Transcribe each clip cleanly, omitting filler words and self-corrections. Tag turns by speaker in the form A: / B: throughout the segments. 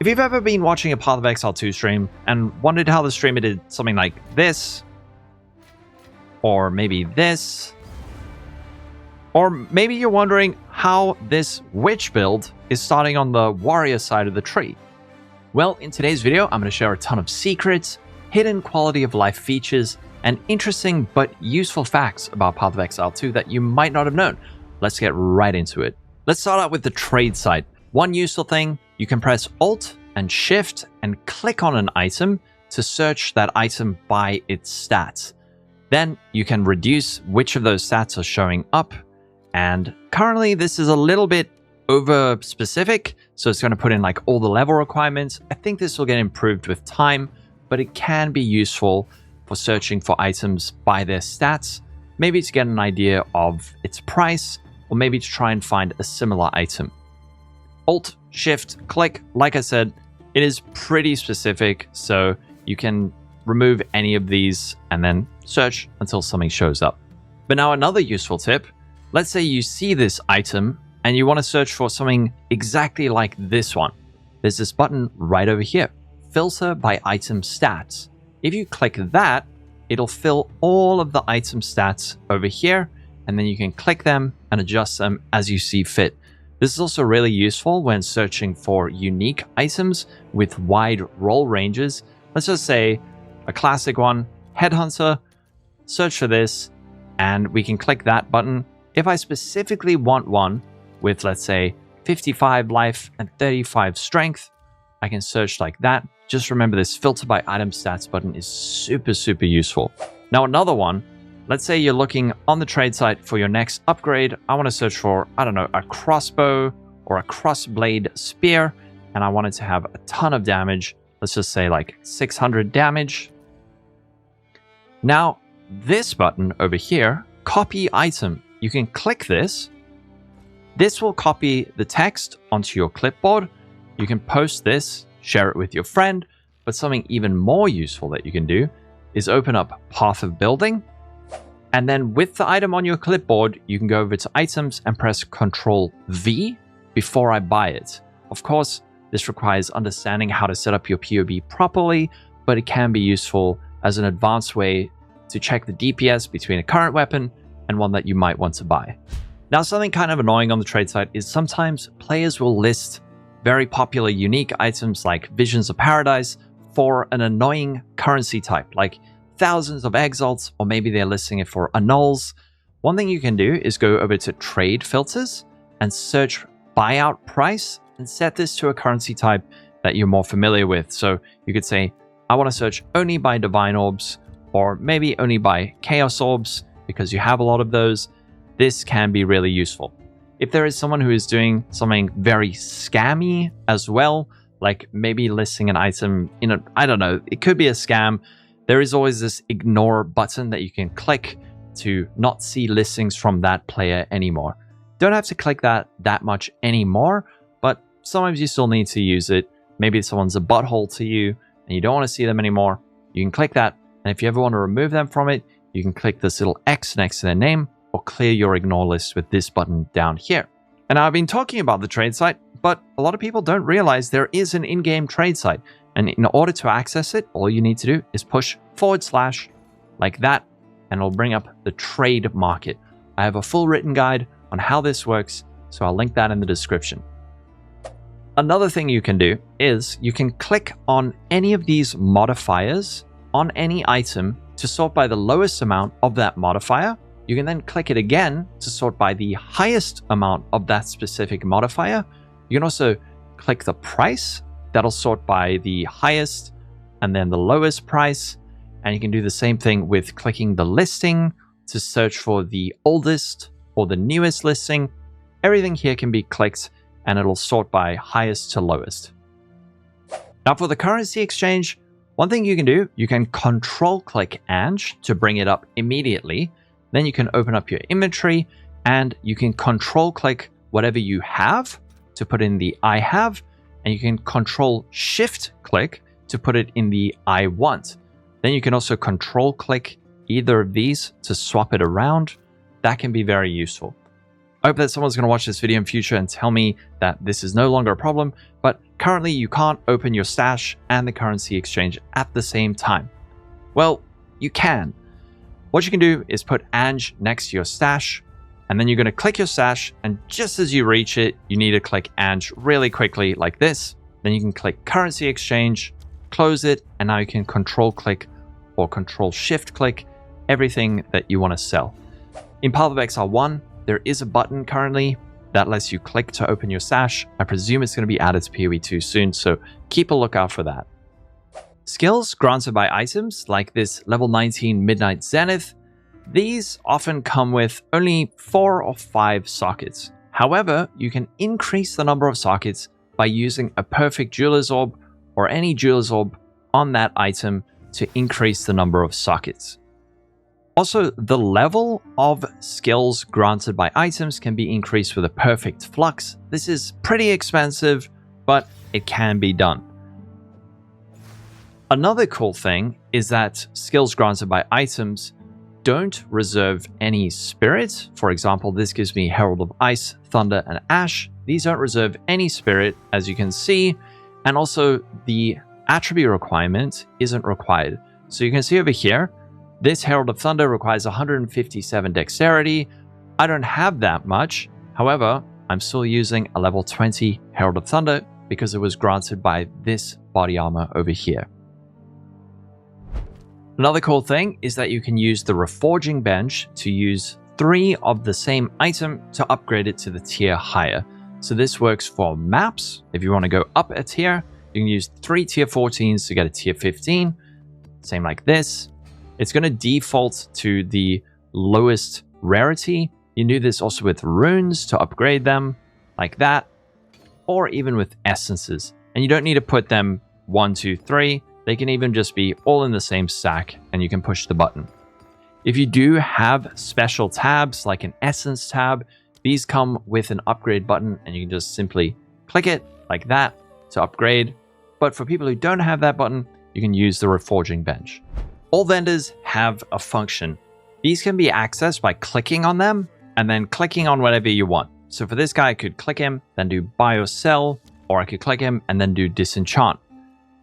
A: If you've ever been watching a Path of Exile 2 stream and wondered how the streamer did something like this, or maybe this, or maybe you're wondering how this witch build is starting on the warrior side of the tree. Well, in today's video, I'm going to share a ton of secrets, hidden quality of life features, and interesting but useful facts about Path of Exile 2 that you might not have known. Let's get right into it. Let's start out with the trade side. One useful thing, you can press Alt and Shift and click on an item to search that item by its stats. Then you can reduce which of those stats are showing up. And currently this is a little bit over specific, so it's going to put in like all the level requirements. I think this will get improved with time, but it can be useful for searching for items by their stats, maybe to get an idea of its price, or maybe to try and find a similar item. Alt, Shift, click, like I said, it is pretty specific, so you can remove any of these and then search until something shows up. But now another useful tip, let's say you see this item and you want to search for something exactly like this one. There's this button right over here, filter by item stats. If you click that, it'll fill all of the item stats over here, and then you can click them and adjust them as you see fit. This is also really useful when searching for unique items with wide role ranges. Let's just say a classic one, Headhunter, search for this, and we can click that button. If I specifically want one with, let's say, 55 life and 35 strength, I can search like that. Just remember this filter by item stats button is super useful. Now another one, let's say you're looking on the trade site for your next upgrade. I want to search for, I don't know, a crossbow or a crossblade spear, and I want it to have a ton of damage. Let's just say like 600 damage. Now this button over here, copy item, you can click this. This will copy the text onto your clipboard. You can post this, share it with your friend, but something even more useful that you can do is open up Path of Building. And then with the item on your clipboard, you can go over to items and press Ctrl V before I buy it. Of course, this requires understanding how to set up your PoB properly, but it can be useful as an advanced way to check the DPS between a current weapon and one that you might want to buy. Now, something kind of annoying on the trade site is sometimes players will list very popular unique items like Visions of Paradise for an annoying currency type, like thousands of exalts, or maybe they're listing it for annuls. One thing you can do is go over to trade filters and search buyout price and set this to a currency type that you're more familiar with. So you could say, I want to search only by divine orbs, or maybe only by chaos orbs because you have a lot of those. This can be really useful. If there is someone who is doing something very scammy as well, like maybe listing an item in a, I don't know, it could be a scam. There is always this ignore button that you can click to not see listings from that player anymore. Don't have to click that much anymore, but sometimes you still need to use it. Maybe someone's a butthole to you and you don't want to see them anymore. You can click that. And if you ever want to remove them from it, you can click this little X next to their name or clear your ignore list with this button down here. And I've been talking about the trade site, but a lot of people don't realize there is an in-game trade site. And in order to access it, all you need to do is push / like that, and it'll bring up the trade market. I have a full written guide on how this works, so I'll link that in the description. Another thing you can do is you can click on any of these modifiers on any item to sort by the lowest amount of that modifier. You can then click it again to sort by the highest amount of that specific modifier. You can also click the price. That'll sort by the highest and then the lowest price. And you can do the same thing with clicking the listing to search for the oldest or the newest listing. Everything here can be clicked and it'll sort by highest to lowest. Now for the currency exchange, one thing you can do, you can control click Ange to bring it up immediately. Then you can open up your inventory and you can control click whatever you have to put in the I have, and you can control shift click to put it in the I want. Then you can also control click either of these to swap it around. That can be very useful. I hope that someone's going to watch this video in future and tell me that this is no longer a problem, but currently you can't open your stash and the currency exchange at the same time. Well, you can. What you can do is put Ange next to your stash, and then you're going to click your stash, and just as you reach it, you need to click Ange really quickly like this. Then you can click currency exchange, close it, and now you can control click or control shift click everything that you want to sell. In Path of Exile 1, there is a button currently that lets you click to open your stash. I presume it's going to be added to PoE 2 soon, so keep a lookout for that. Skills granted by items, like this level 19 Midnight Zenith, these often come with only 4 or 5 sockets. However, you can increase the number of sockets by using a perfect Jeweler's Orb or any Jeweler's Orb on that item to increase the number of sockets. Also, the level of skills granted by items can be increased with a perfect flux. This is pretty expensive, but it can be done. Another cool thing is that skills granted by items don't reserve any spirit. For example, this gives me Herald of Ice, Thunder, and Ash. These don't reserve any spirit, as you can see, and also the attribute requirement isn't required. So you can see over here, this Herald of Thunder requires 157 dexterity. I don't have that much. However, I'm still using a level 20 Herald of Thunder because it was granted by this body armor over here. Another cool thing is that you can use the Reforging Bench to use 3 of the same item to upgrade it to the tier higher. So this works for maps. If you want to go up a tier, you can use 3 tier 14s to get a tier 15. Same like this. It's going to default to the lowest rarity. You can do this also with runes to upgrade them, like that, or even with essences. And you don't need to put them 1, 2, 3. They can even just be all in the same stack, and you can push the button. If you do have special tabs, like an essence tab, these come with an upgrade button, and you can just simply click it like that to upgrade. But for people who don't have that button, you can use the Reforging Bench. All vendors have a function. These can be accessed by clicking on them, and then clicking on whatever you want. So for this guy, I could click him, then do buy or sell, or I could click him and then do disenchant.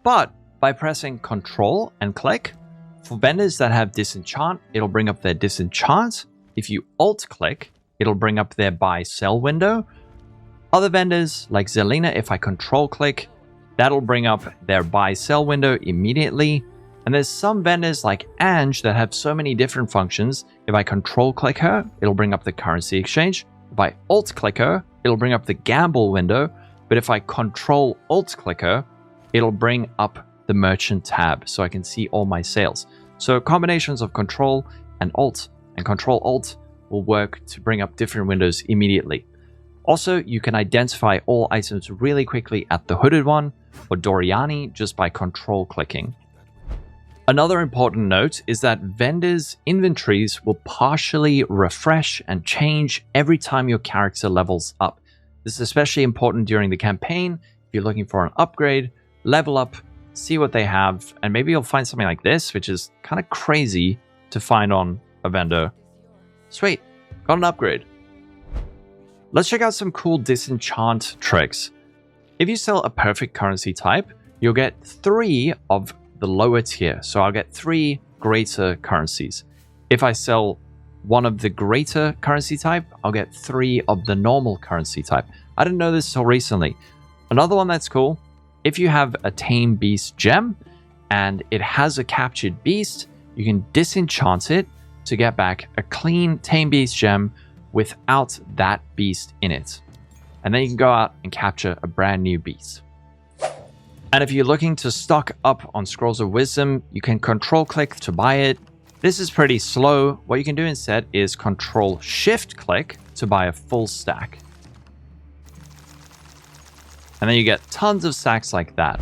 A: But by pressing Control and click, for vendors that have disenchant, it'll bring up their disenchant. If you alt click, it'll bring up their buy sell window. Other vendors like Zelina, if I control click, that'll bring up their buy sell window immediately. And there's some vendors like Ange that have so many different functions. If I control click her, it'll bring up the currency exchange. If I alt click her, it'll bring up the gamble window. But if I control alt click her, it'll bring up the merchant tab so I can see all my sales. So combinations of control and control alt will work to bring up different windows immediately. Also, you can identify all items really quickly at the hooded one or Doriani just by control clicking. Another important note is that vendors' inventories will partially refresh and change every time your character levels up. This is especially important during the campaign. If you're looking for an upgrade, level up, see what they have, and maybe you'll find something like this, which is kind of crazy to find on a vendor. Sweet, got an upgrade. Let's check out some cool disenchant tricks. If you sell a perfect currency type, you'll get 3 of the lower tier. So I'll get 3 greater currencies. If I sell one of the greater currency type, I'll get 3 of the normal currency type. I didn't know this until recently. Another one that's cool, if you have a tame beast gem and it has a captured beast, you can disenchant it to get back a clean tame beast gem without that beast in it. And then you can go out and capture a brand new beast. And if you're looking to stock up on Scrolls of Wisdom, you can control click to buy it. This is pretty slow. What you can do instead is control shift click to buy a full stack. And then you get tons of stacks like that.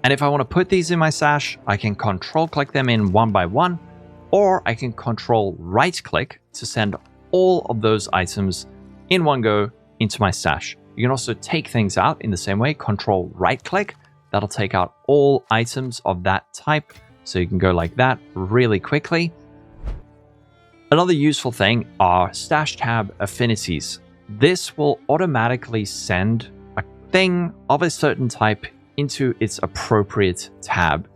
A: And if I want to put these in my stash, I can control click them in one by one, or I can control right click to send all of those items in one go into my stash. You can also take things out in the same way, control right click. That'll take out all items of that type. So you can go like that really quickly. Another useful thing are stash tab affinities. This will automatically send a thing of a certain type into its appropriate tab.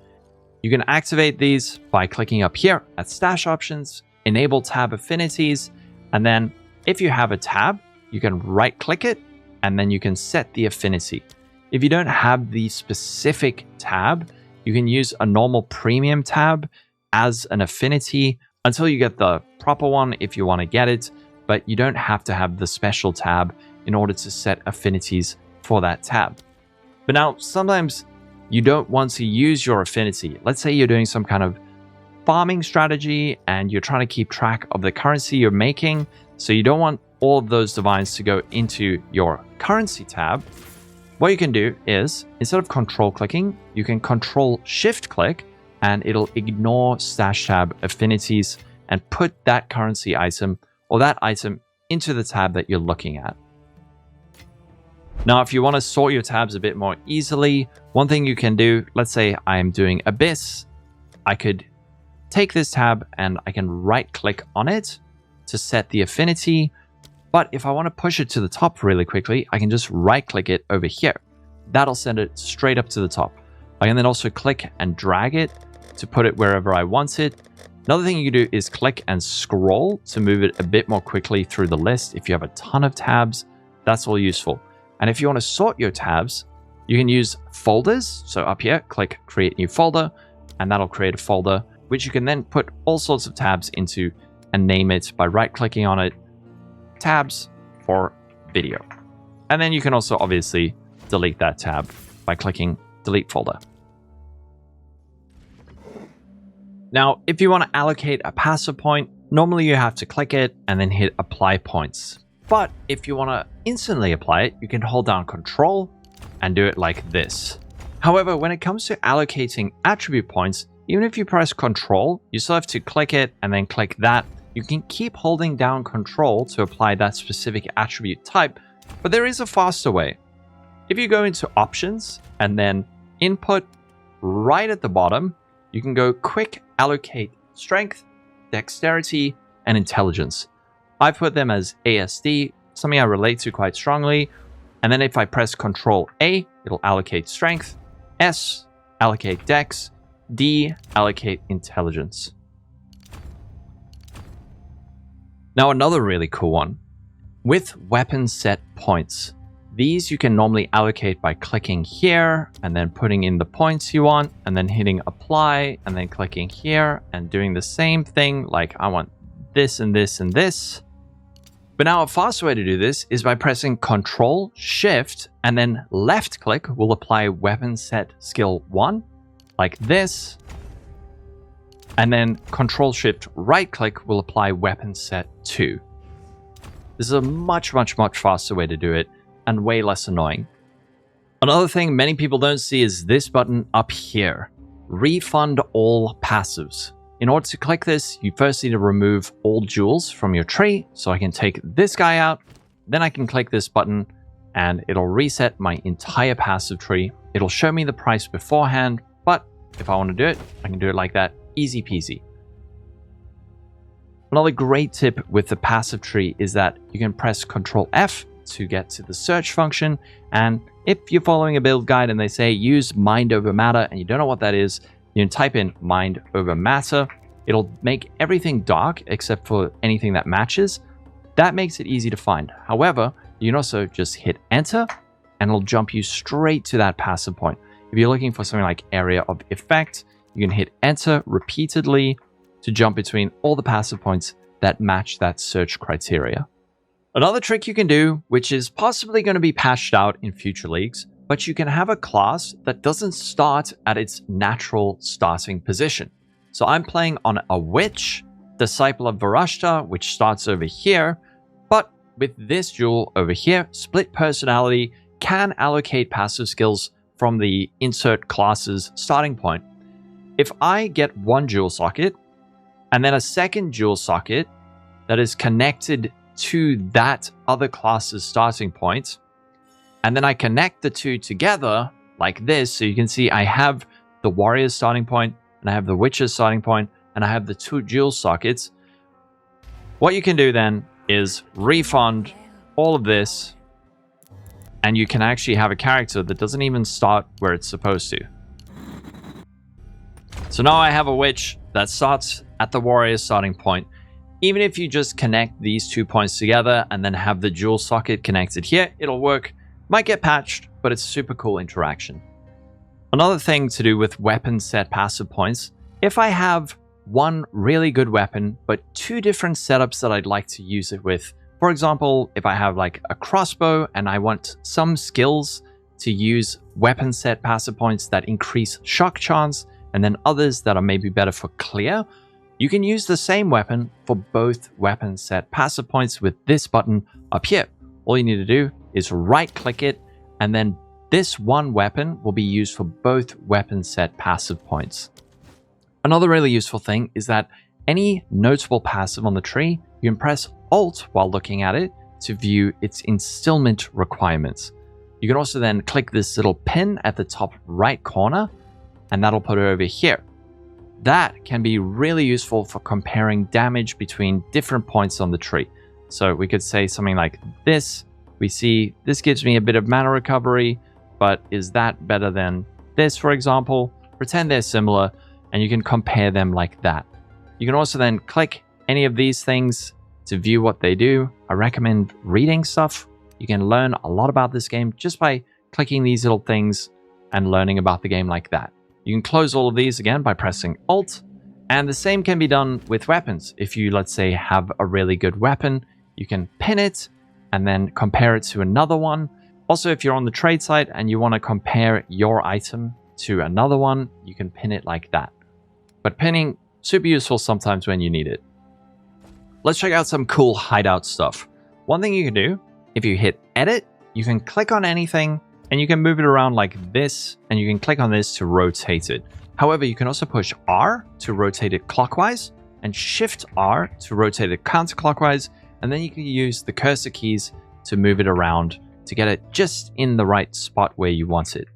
A: You can activate these by clicking up here at Stash Options, Enable Tab Affinities, and then if you have a tab, you can right-click it, and then you can set the affinity. If you don't have the specific tab, you can use a normal premium tab as an affinity until you get the proper one if you want to get it, but you don't have to have the special tab in order to set affinities for that tab. But now, sometimes you don't want to use your affinity. Let's say you're doing some kind of farming strategy and you're trying to keep track of the currency you're making, so you don't want all of those divines to go into your currency tab. What you can do is, instead of control clicking, you can control shift click and it'll ignore stash tab affinities and put that currency item or that item into the tab that you're looking at. Now, if you want to sort your tabs a bit more easily, one thing you can do, let's say I'm doing Abyss, I could take this tab and I can right click on it to set the affinity. But if I want to push it to the top really quickly, I can just right click it over here. That'll send it straight up to the top. I can then also click and drag it to put it wherever I want it. Another thing you can do is click and scroll to move it a bit more quickly through the list. If you have a ton of tabs, that's all useful. And if you want to sort your tabs, you can use folders. So up here, click create new folder, and that'll create a folder, which you can then put all sorts of tabs into and name it by right clicking on it, tabs for video. And then you can also obviously delete that tab by clicking delete folder. Now, if you want to allocate a passive point, normally you have to click it and then hit apply points. But if you want to instantly apply it, you can hold down control and do it like this. However, when it comes to allocating attribute points, even if you press control, you still have to click it and then click that. You can keep holding down control to apply that specific attribute type, but there is a faster way. If you go into options and then input right at the bottom, you can go quick allocate strength, dexterity, and intelligence. I put them as ASD, something I relate to quite strongly. And then if I press Control A, it'll allocate strength, S, allocate dex, D, allocate intelligence. Now, another really cool one. With weapon set points, these you can normally allocate by clicking here and then putting in the points you want and then hitting apply and then clicking here and doing the same thing, like I want this and this and this. But now a faster way to do this is by pressing Control Shift and then left click will apply weapon set skill 1 like this. And then Control Shift right click will apply weapon set 2. This is a much faster way to do it and way less annoying. Another thing many people don't see is this button up here, refund all passives. In order to click this, you first need to remove all jewels from your tree. So I can take this guy out, then I can click this button and it'll reset my entire passive tree. It'll show me the price beforehand, but if I want to do it, I can do it like that, easy peasy. Another great tip with the passive tree is that you can press Ctrl F to get to the search function. And if you're following a build guide and they say use mind over matter and you don't know what that is, you can type in mind over matter. It'll make everything dark except for anything that matches. That makes it easy to find. However, you can also just hit enter and it'll jump you straight to that passive point. If you're looking for something like area of effect, you can hit enter repeatedly to jump between all the passive points that match that search criteria. Another trick you can do, which is possibly going to be patched out in future leagues, but you can have a class that doesn't start at its natural starting position. So I'm playing on a witch, Disciple of Varashta, which starts over here, but with this jewel over here, split personality can allocate passive skills from the insert classes starting point. If I get one jewel socket and then a second jewel socket that is connected to that other class's starting point, and then I connect the two together like this, so you can see I have the warrior's starting point and I have the witch's starting point and I have the two jewel sockets. What you can do then is refund all of this And you can actually have a character that doesn't even start where it's supposed to. So now I have a witch that starts at the warrior starting point. Even if you just connect these 2 points together and then have the jewel socket connected here, it'll work. Might get patched, but it's a super cool interaction. Another thing to do with weapon set passive points, if I have one really good weapon, but 2 different setups that I'd like to use it with. For example, if I have like a crossbow and I want some skills to use weapon set passive points that increase shock chance, and then others that are maybe better for clear, you can use the same weapon for both weapon set passive points with this button up here. All you need to do is right click it, and then this one weapon will be used for both weapon set passive points. Another really useful thing is that any notable passive on the tree, you can press Alt while looking at it to view its instillment requirements. You can also then click this little pin at the top right corner, and that'll put it over here. That can be really useful for comparing damage between different points on the tree. So we could say something like this. We see this gives me a bit of mana recovery, but is that better than this, for example? Pretend they're similar, and you can compare them like that. You can also then click any of these things to view what they do. I recommend reading stuff. You can learn a lot about this game just by clicking these little things and learning about the game like that. You can close all of these again by pressing Alt, and the same can be done with weapons. If you, let's say, have a really good weapon, you can pin it and then compare it to another one. Also, if you're on the trade site and you want to compare your item to another one, you can pin it like that. But pinning, super useful sometimes when you need it. Let's check out some cool hideout stuff. One thing you can do, if you hit Edit, you can click on anything and you can move it around like this, and you can click on this to rotate it. However, you can also push R to rotate it clockwise and Shift R to rotate it counterclockwise, and then you can use the cursor keys to move it around to get it just in the right spot where you want it.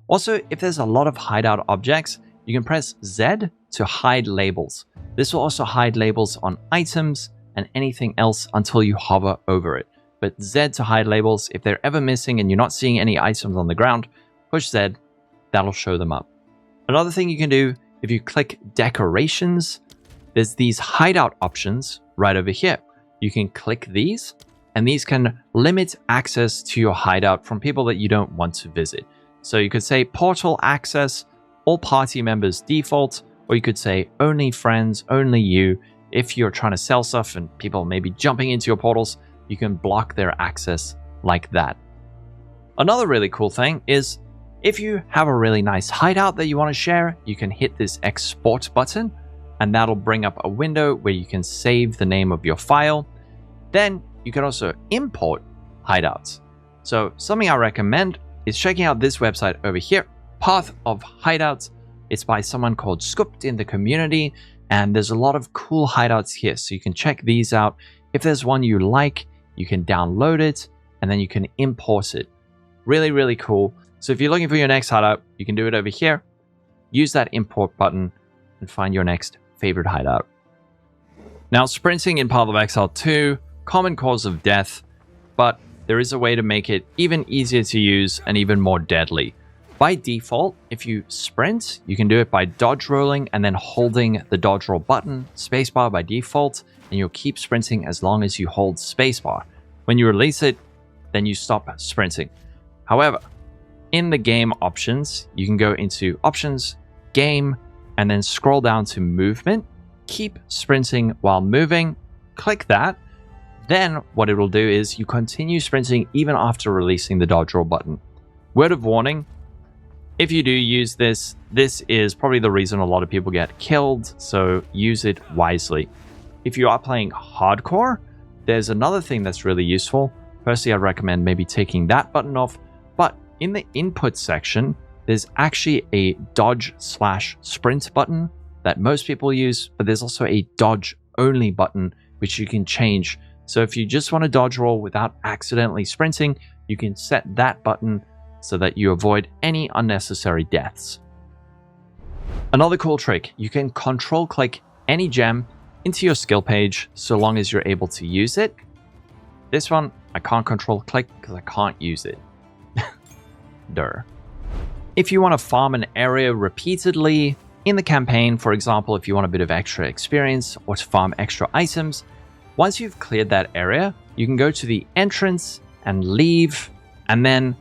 A: Also, if there's a lot of hideout objects, you can press Z to hide labels. This will also hide labels on items and anything else until you hover over it. But Z to hide labels, if they're ever missing and you're not seeing any items on the ground, push Z, that'll show them up. Another thing you can do, if you click decorations, there's these hideout options right over here. You can click these, and these can limit access to your hideout from people that you don't want to visit. So you could say portal access, all party members default, or you could say only friends, only you. If you're trying to sell stuff and people may be jumping into your portals, you can block their access like that. Another really cool thing is if you have a really nice hideout that you want to share, you can hit this export button, and that'll bring up a window where you can save the name of your file. Then you can also import hideouts. So something I recommend is checking out this website over here, Path of Hideouts. It's by someone called Scooped in the community, and there's a lot of cool hideouts here. So you can check these out. If there's one you like, you can download it and then you can import it. Really, really cool. So if you're looking for your next hideout, you can do it over here. Use that import button and find your next favorite hideout. Now, sprinting in Path of Exile 2, common cause of death, but there is a way to make it even easier to use and even more deadly. By default, if you sprint, you can do it by dodge rolling and then holding the dodge roll button, spacebar by default, and you'll keep sprinting as long as you hold spacebar. When you release it, then you stop sprinting. However, in the game options, you can go into options, game, and then scroll down to movement, keep sprinting while moving, click that. Then what it will do is you continue sprinting even after releasing the dodge roll button. Word of warning, if you do use this, this is probably the reason a lot of people get killed, so use it wisely. If you are playing hardcore, there's another thing that's really useful. Personally, I'd recommend maybe taking that button off, but in the input section, there's actually a dodge/sprint button that most people use, but there's also a dodge only button, which you can change. So if you just want to dodge roll without accidentally sprinting, you can set that button so that you avoid any unnecessary deaths. Another cool trick, you can control click any gem into your skill page so long as you're able to use it. This one, I can't control click because I can't use it. dir. If you want to farm an area repeatedly in the campaign, for example, if you want a bit of extra experience or to farm extra items, once you've cleared that area, you can go to the entrance and leave, and then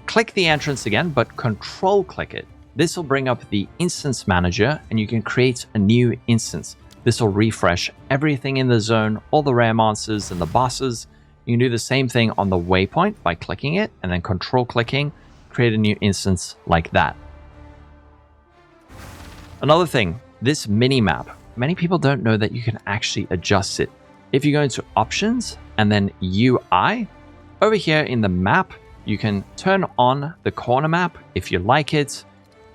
A: click the entrance again, but control click it. This will bring up the instance manager and you can create a new instance. This will refresh everything in the zone, all the rare monsters and the bosses. You can do the same thing on the waypoint by clicking it and then control clicking, create a new instance like that. Another thing, this minimap, many people don't know that you can actually adjust it. If you go into options and then UI, over here in the map, you can turn on the corner map if you like it,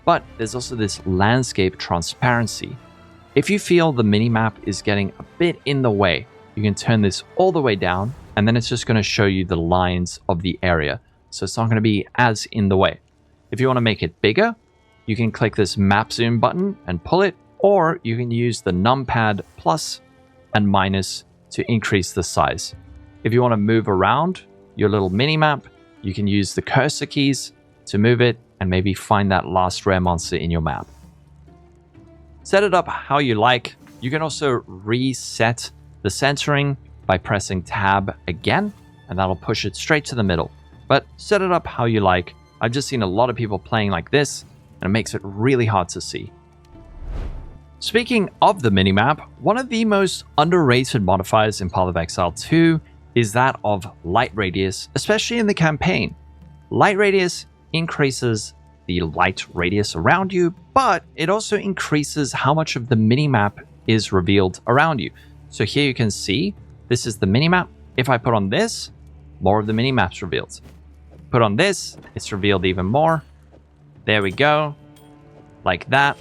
A: but there's also this landscape transparency. If you feel the minimap is getting a bit in the way, you can turn this all the way down and then it's just going to show you the lines of the area. So it's not going to be as in the way. If you want to make it bigger, you can click this map zoom button and pull it, or you can use the numpad plus and minus to increase the size. If you want to move around your little minimap, you can use the cursor keys to move it and maybe find that last rare monster in your map. Set it up how you like. You can also reset the centering by pressing tab again, and that'll push it straight to the middle. But set it up how you like. I've just seen a lot of people playing like this, and it makes it really hard to see. Speaking of the minimap, one of the most underrated modifiers in Path of Exile 2 is that of light radius, especially in the campaign. Light radius increases the light radius around you, but it also increases how much of the minimap is revealed around you. So here you can see, this is the minimap. If I put on this, more of the minimap's revealed. Put on this, it's revealed even more. There we go, like that.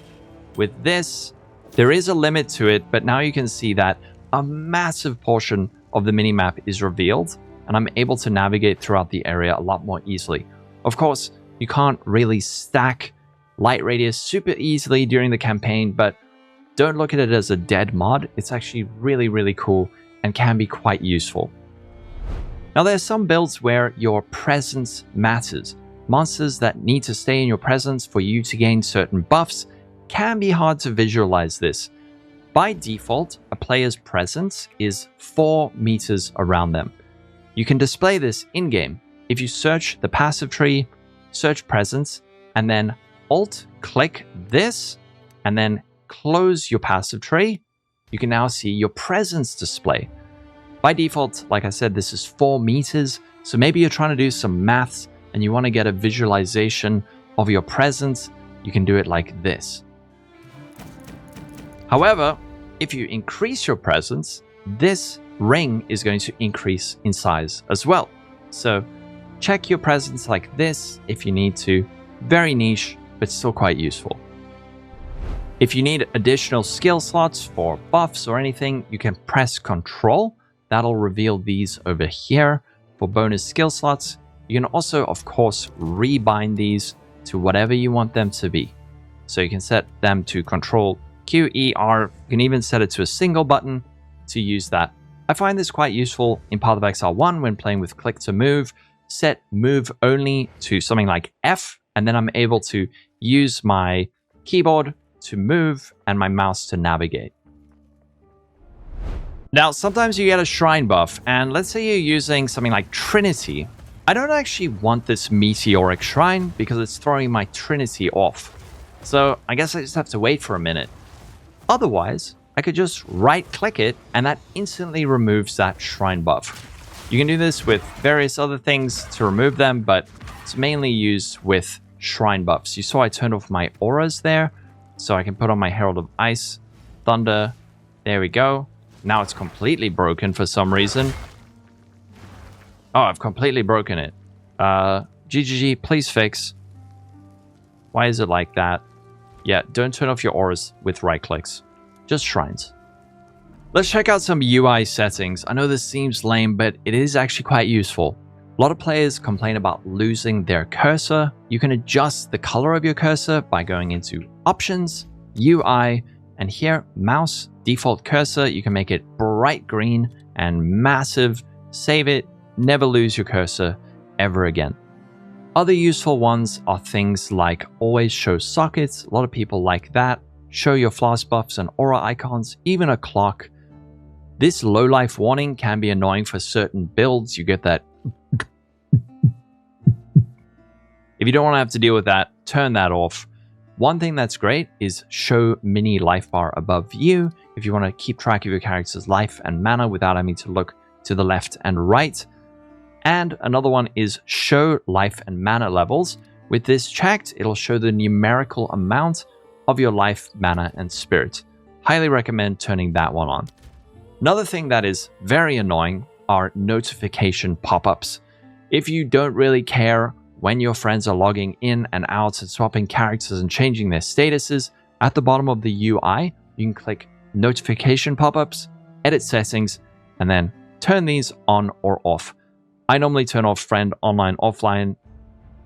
A: With this, there is a limit to it, but now you can see that a massive portion of the minimap is revealed, and I'm able to navigate throughout the area a lot more easily. Of course, you can't really stack light radius super easily during the campaign, but don't look at it as a dead mod. It's actually really, really cool and can be quite useful. Now, there are some builds where your presence matters. Monsters that need to stay in your presence for you to gain certain buffs can be hard to visualize this. By default, a player's presence is 4 meters around them. You can display this in-game. If you search the passive tree, search presence, and then Alt-click this, and then close your passive tree, you can now see your presence display. By default, like I said, this is 4 meters, so maybe you're trying to do some maths and you want to get a visualization of your presence, you can do it like this. However, if you increase your presence, this ring is going to increase in size as well. So check your presence like this if you need to. Very niche, but still quite useful. If you need additional skill slots for buffs or anything, you can press Control. That'll reveal these over here for bonus skill slots. You can also, of course, rebind these to whatever you want them to be. So you can set them to Control QER. You can even set it to a single button to use that. I find this quite useful in Path of Exile 1 when playing with click to move. Set move only to something like F, and then I'm able to use my keyboard to move and my mouse to navigate. Now, sometimes you get a shrine buff, and let's say you're using something like Trinity. I don't actually want this meteoric shrine because it's throwing my Trinity off. So I guess I just have to wait for a minute. Otherwise, I could just right-click it, and that instantly removes that shrine buff. You can do this with various other things to remove them, but it's mainly used with shrine buffs. You saw I turned off my auras there, so I can put on my Herald of Ice, Thunder. There we go. Now it's completely broken for some reason. Oh, I've completely broken it. GGG, please fix. Why is it like that? Yeah, don't turn off your auras with right clicks. Just shrines. Let's check out some UI settings. I know this seems lame, but it is actually quite useful. A lot of players complain about losing their cursor. You can adjust the color of your cursor by going into Options, UI, and here, Mouse, Default Cursor. You can make it bright green and massive. Save it. Never lose your cursor ever again. Other useful ones are things like always show sockets. A lot of people like that. Show your flask buffs and aura icons, even a clock. This low life warning can be annoying for certain builds. You get that. If you don't want to have to deal with that, turn that off. One thing that's great is show mini life bar above you if you want to keep track of your character's life and mana without having to look to the left and right. And another one is show life and mana levels. With this checked, it'll show the numerical amount of your life, mana, and spirit. Highly recommend turning that one on. Another thing that is very annoying are notification pop-ups. If you don't really care when your friends are logging in and out and swapping characters and changing their statuses, at the bottom of the UI, you can click notification pop-ups, edit settings, and then turn these on or off. I normally turn off friend online, offline.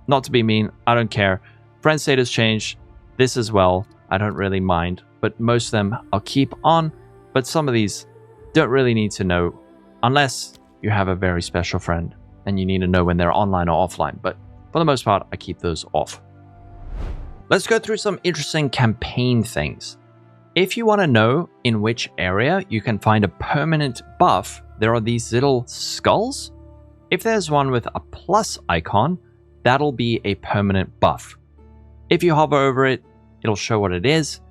A: Not to be mean, I don't care. Friend status change, this as well, I don't really mind. But most of them I'll keep on, but some of these don't really need to know unless you have a very special friend and you need to know when they're online or offline. But for the most part, I keep those off. Let's go through some interesting campaign things. If you want to know in which area you can find a permanent buff, there are these little skulls. If there's one with a plus icon, that'll be a permanent buff. If you hover over it, it'll show what it is.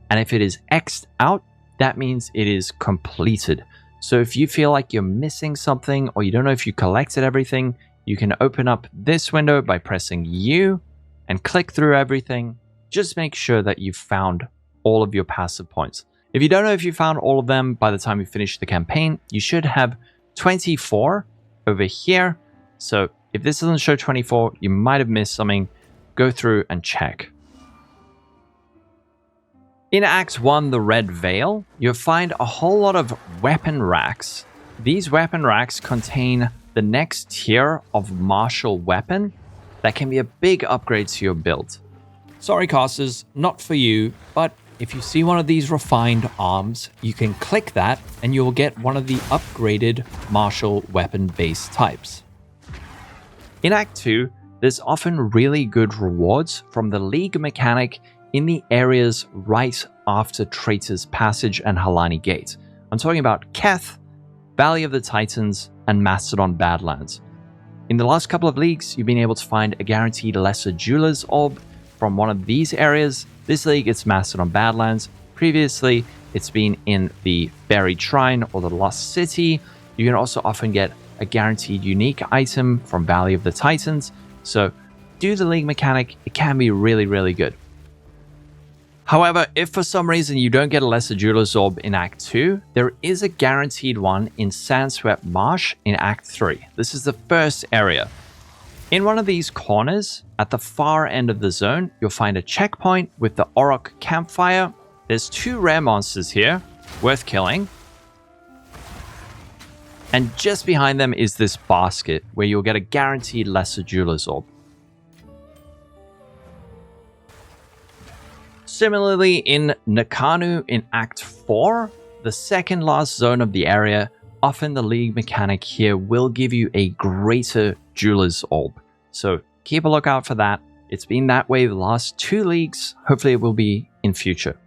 A: And if it is X'd out, that means it is completed. So if you feel like you're missing something or you don't know if you collected everything, you can open up this window by pressing U and click through everything. Just make sure that you've found all of your passive points. If you don't know if you found all of them by the time you finish the campaign, you should have 24 over here. So if this doesn't show 24, you might have missed something. Go through and check. In Act 1, the Red Veil, you'll find a whole lot of weapon racks. These weapon racks contain the next tier of martial weapon that can be a big upgrade to your build. Sorry casters, not for you, but if you see one of these refined arms, you can click that and you'll get one of the upgraded martial weapon base types. In Act 2, there's often really good rewards from the League mechanic in the areas right after Traitor's Passage and Halani Gate. I'm talking about Keth, Valley of the Titans, and Mastodon Badlands. In the last couple of leagues, you've been able to find a guaranteed Lesser Jeweler's Orb from one of these areas. This league, it's Mastodon Badlands. Previously, it's been in the Buried Shrine or the Lost City. You can also often get a guaranteed unique item from Valley of the Titans. So do the league mechanic, it can be really, really good. However, if for some reason you don't get a Lesser Jeweler's Orb in Act 2, there is a guaranteed one in Sandswept Marsh in Act 3. This is the first area. In one of these corners, at the far end of the zone, you'll find a checkpoint with the Auroch Campfire. There's 2 rare monsters here, worth killing. And just behind them is this basket, where you'll get a guaranteed Lesser Jeweler's Orb. Similarly, in Nakanu in Act 4, the second last zone of the area, often the league mechanic here will give you a greater Jeweler's Orb. So keep a lookout for that. It's been that way the last 2 leagues. Hopefully it will be in future.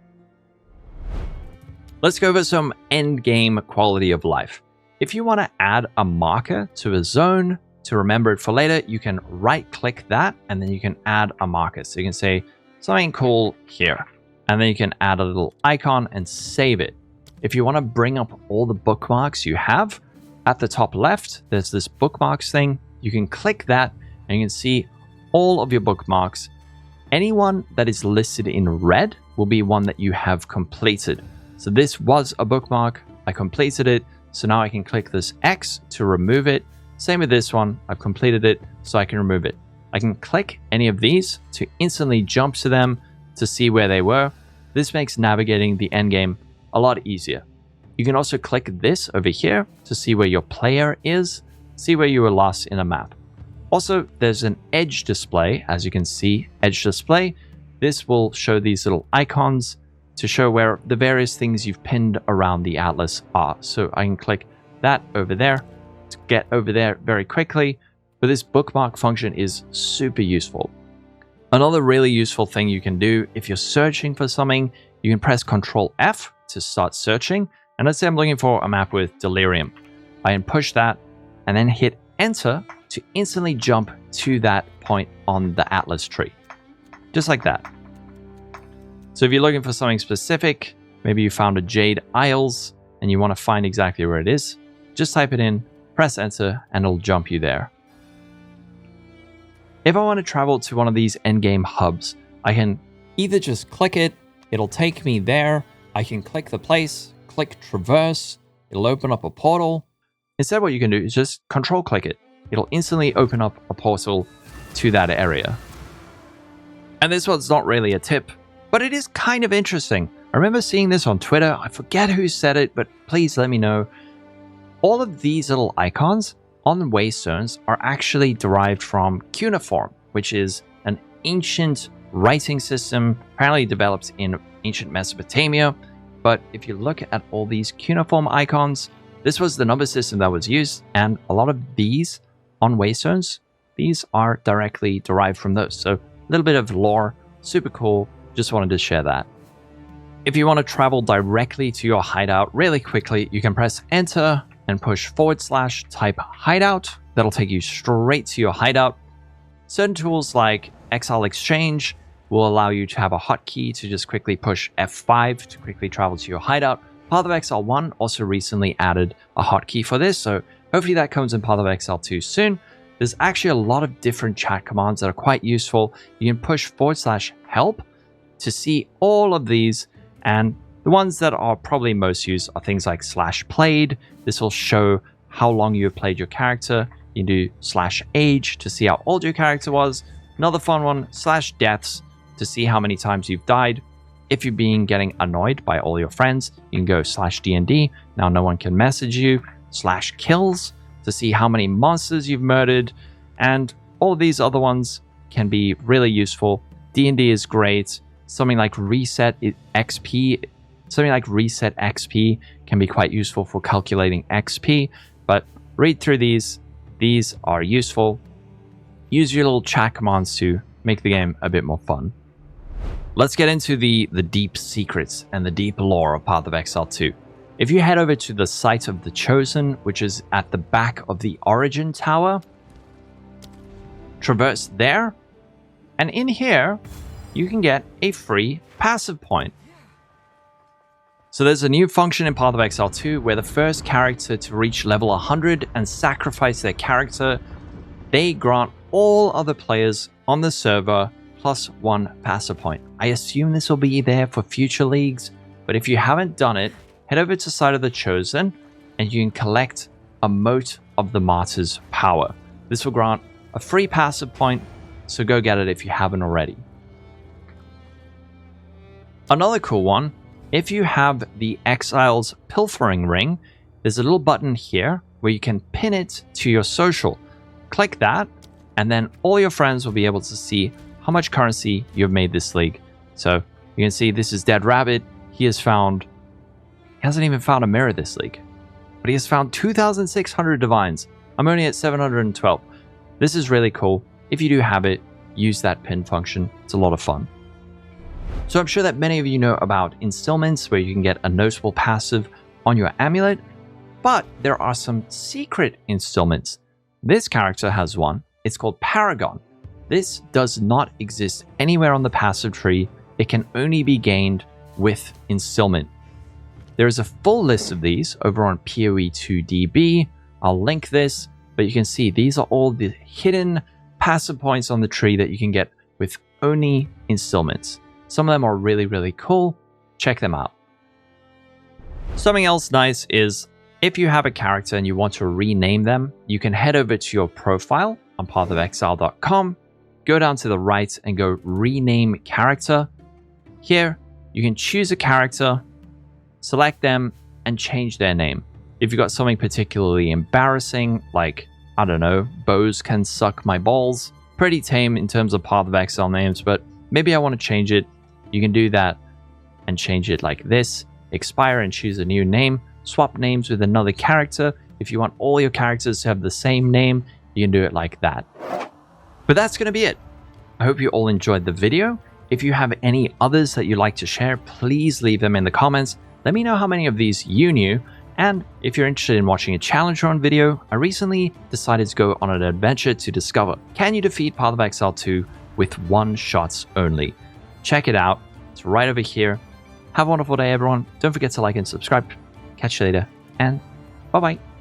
A: Let's go over some endgame quality of life. If you want to add a marker to a zone to remember it for later, you can right click that and then you can add a marker. So you can say something cool here, and then you can add a little icon and save it. If you want to bring up all the bookmarks you have, at the top left, there's this bookmarks thing. You can click that and you can see all of your bookmarks. Anyone that is listed in red will be one that you have completed. So this was a bookmark, I completed it, so now I can click this X to remove it. Same with this one, I've completed it, so I can remove it. I can click any of these to instantly jump to them to see where they were. This makes navigating the endgame a lot easier. You can also click this over here to see where your player is, see where you were last in a map. Also, there's an edge display, as you can see, edge display. This will show these little icons to show where the various things you've pinned around the atlas are. So I can click that over there to get over there very quickly. but this bookmark function is super useful. Another really useful thing you can do if you're searching for something, you can press Ctrl F to start searching. And let's say I'm looking for a map with Delirium. I can push that and then hit Enter to instantly jump to that point on the Atlas tree. Just like that. So if you're looking for something specific, maybe you found a Jade Isles and you want to find exactly where it is, just type it in, press Enter, and it'll jump you there. If I want to travel to one of these endgame hubs, I can either just click it, it'll take me there, I can click the place, click Traverse, it'll open up a portal. Instead, what you can do is just Control click it. It'll instantly open up a portal to that area. And this one's not really a tip, but it is kind of interesting. I remember seeing this on Twitter. I forget who said it, but please let me know. All of these little icons on the waystones are actually derived from cuneiform, which is an ancient writing system apparently developed in ancient Mesopotamia. But if you look at all these cuneiform icons, this was the number system that was used, and a lot of these on waystones, these are directly derived from those. So a little bit of lore, super cool. Just wanted to share that. If you want to travel directly to your hideout really quickly, you can press Enter and push / type hideout. That'll take you straight to your hideout. Certain tools like Exile Exchange will allow you to have a hotkey to just quickly push F5 to quickly travel to your hideout. Path of Exile 1 also recently added a hotkey for this, so hopefully that comes in Path of Exile 2 soon. There's actually a lot of different chat commands that are quite useful. You can push / help to see all of these, and the ones that are probably most used are things like /played. This will show how long you have played your character. You can do /age to see how old your character was. Another fun one, /deaths to see how many times you've died. If you're getting annoyed by all your friends, you can go /DND. Now no one can message you. /kills to see how many monsters you've murdered. And all of these other ones can be really useful. D&D is great. Something like reset XP can be quite useful for calculating XP. But read through these. These are useful. Use your little chat commands to make the game a bit more fun. Let's get into the deep secrets and the deep lore of Path of Exile 2. If you head over to the site of the Chosen, which is at the back of the Origin Tower, traverse there, and in here, you can get a free passive point. So there's a new function in Path of Exile 2 where the first character to reach level 100 and sacrifice their character, they grant all other players on the server +1 passive point. I assume this will be there for future leagues, but if you haven't done it, head over to Site of the Chosen and you can collect a Mote of the Martyr's Power. This will grant a free passive point, so go get it if you haven't already. Another cool one, if you have the Exile's Pilfering Ring, there's a little button here where you can pin it to your social. Click that, and then all your friends will be able to see how much currency you've made this league. So you can see this is Dead Rabbit. He hasn't even found a mirror this league, but he has found 2,600 divines. I'm only at 712. This is really cool. If you do have it, use that pin function. It's a lot of fun. So I'm sure that many of you know about instillments, where you can get a notable passive on your amulet, but there are some secret instillments. This character has one. It's called Paragon. This does not exist anywhere on the passive tree. It can only be gained with instillment. There is a full list of these over on PoE2DB. I'll link this, but you can see these are all the hidden passive points on the tree that you can get with only instillments. Some of them are really, really cool. Check them out. Something else nice is if you have a character and you want to rename them, you can head over to your profile on pathofexile.com, go down to the right and go rename character. Here, you can choose a character, select them, and change their name. If you've got something particularly embarrassing, like, I don't know, bows can suck my balls, pretty tame in terms of Path of Exile names, but maybe I want to change it. You can do that and change it like this, expire and choose a new name, swap names with another character. If you want all your characters to have the same name, you can do it like that. But that's going to be it. I hope you all enjoyed the video. If you have any others that you'd like to share, please leave them in the comments. Let me know how many of these you knew. And if you're interested in watching a challenge run video, I recently decided to go on an adventure to discover, can you defeat Path of Exile 2 with one shots only? Check it out. It's right over here. Have a wonderful day, everyone. Don't forget to like and subscribe. Catch you later, and bye-bye.